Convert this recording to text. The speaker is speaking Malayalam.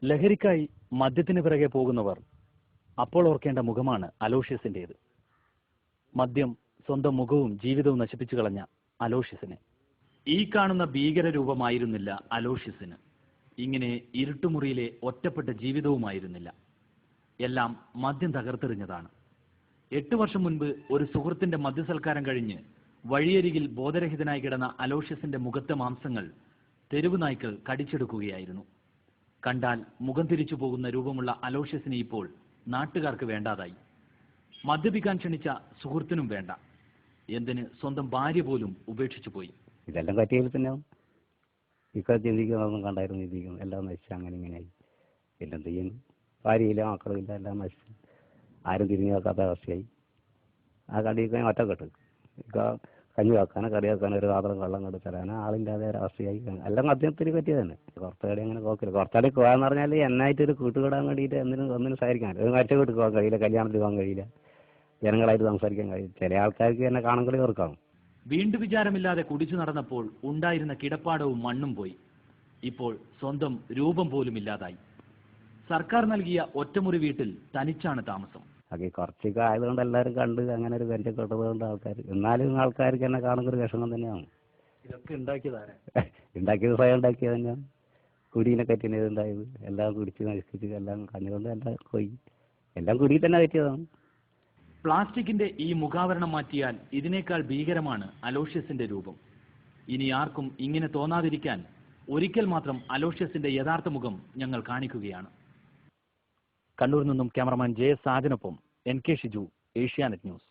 ലഹരിക്കായി മദ്യത്തിന് പിറകെ പോകുന്നവർ അപ്പോൾ ഓർക്കേണ്ട മുഖമാണ് അലോഷ്യസിന്റേത്. മദ്യം സ്വന്തം മുഖവും ജീവിതവും നശിപ്പിച്ചു കളഞ്ഞ അലോഷ്യസിനെ. ഈ കാണുന്ന ഭീകരരൂപമായിരുന്നില്ല അലോഷ്യസിന്. ഇങ്ങനെ ഇരുട്ടുമുറിയിലെ ഒറ്റപ്പെട്ട ജീവിതവുമായിരുന്നില്ല. എല്ലാം മദ്യം തകർത്തെറിഞ്ഞതാണ്. 8 വർഷം മുൻപ് ഒരു സുഹൃത്തിന്റെ മദ്യസൽക്കാരം കഴിഞ്ഞ് വഴിയരികിൽ ബോധരഹിതനായി കിടന്ന അലോഷ്യസിന്റെ മുഖത്തെ മാംസങ്ങൾ തെരുവ് നായ്ക്കൾ കടിച്ചെടുക്കുകയായിരുന്നു. കണ്ടാൽ മുഖം തിരിച്ചു പോകുന്ന രൂപമുള്ള അലോഷ്യസിനെ ഇപ്പോൾ നാട്ടുകാർക്ക് വേണ്ടാതായി. മദ്യപിക്കാൻ ക്ഷണിച്ച സുഹൃത്തിനും വേണ്ട. എന്തിന് സ്വന്തം ഭാര്യ പോലും ഉപേക്ഷിച്ചു പോയി. ഇതെല്ലാം പറ്റിയതിൽ പിന്നെ ഇപ്പം ചിന്തിക്കുന്നതൊന്നും കണ്ടായിരുന്നു ചിന്തിക്കുന്നു. എല്ലാം നശിച്ചു അങ്ങനെ ഇങ്ങനെയായി. പിന്നെന്ത് ചെയ്യുന്നു? ഭാര്യയില്ല, മക്കളുമില്ല, എല്ലാം നശിച്ചു. ആരും തിരിഞ്ഞു നോക്കാത്ത അവസ്ഥയായി. ആ കടിക്കാൻ ഒറ്റക്കെട്ട് ഇപ്പം കഞ്ഞി വെക്കാനോ കറി വെക്കാനോ ഒരു പാത്രം വെള്ളം കൊണ്ട് തരാനോ ആളില്ലാതെ ഒരവസ്ഥയായി. എല്ലാം മദ്യത്തിന് പറ്റിയതന്നെ. കുറച്ചുകടി അങ്ങനെ പോക്കില്ല. കുറച്ചുകടി പോകാന്ന് പറഞ്ഞാൽ എന്നായിട്ടൊരു കൂട്ടുകൂടാൻ വേണ്ടിയിട്ട് ഒന്നിനും സഹകരിക്കാൻ ഒരു മറ്റേ വീട്ടിൽ പോകാൻ കഴിയില്ല, കല്യാണത്തിൽ പോകാൻ കഴിയില്ല, ജനങ്ങളായിട്ട് സംസാരിക്കാൻ കഴിയില്ല. ചില ആൾക്കാർക്ക് എന്നെ കാണുമ്പോൾ ഓർക്കാം. വീണ്ടും വിചാരമില്ലാതെ കുടിച്ചു നടന്നപ്പോൾ ഉണ്ടായിരുന്ന കിടപ്പാടവും മണ്ണും പോയി. ഇപ്പോൾ സ്വന്തം രൂപം പോലും ഇല്ലാതായി. സർക്കാർ നൽകിയ ഒറ്റമുറി വീട്ടിൽ തനിച്ചാണ് താമസം. അത് കുറച്ചൊക്കെ ആയതുകൊണ്ട് എല്ലാവരും കണ്ട് അങ്ങനെ ഒരു പരിചയപ്പെട്ടതുകൊണ്ട് ആൾക്കാർ, എന്നാലും ആൾക്കാർക്ക് എന്നെ കാണുന്ന ഒരു വിഷമം തന്നെയാണ്. ഇതൊക്കെ ഉണ്ടാക്കിയതാണ്. ഉണ്ടാക്കിയത് സ്വയം ഉണ്ടാക്കിയത് തന്നെയാണ്. കുടീനെ കറ്റിനത് ഉണ്ടായത് എല്ലാം കുടിച്ച് നശിപ്പിച്ച് എല്ലാം കഞ്ഞുകൊണ്ട് എല്ലാം പോയി. എല്ലാം കുടി തന്നെ പറ്റിയതാണ്. പ്ലാസ്റ്റിക്കിന്റെ ഈ മുഖാവരണം മാറ്റിയാൽ ഇതിനേക്കാൾ ഭീകരമാണ് അലോഷ്യസിന്റെ രൂപം. ഇനി ആർക്കും ഇങ്ങനെ തോന്നാതിരിക്കാൻ ഒരിക്കൽ മാത്രം അലോഷ്യസിന്റെ യഥാർത്ഥ മുഖം ഞങ്ങൾ കാണിക്കുകയാണ്. കണ്ണൂരിൽ നിന്നും ക്യാമറമാൻ ജെ സാജനൊപ്പം NK ഷിജു, ഏഷ്യാനെറ്റ് ന്യൂസ്.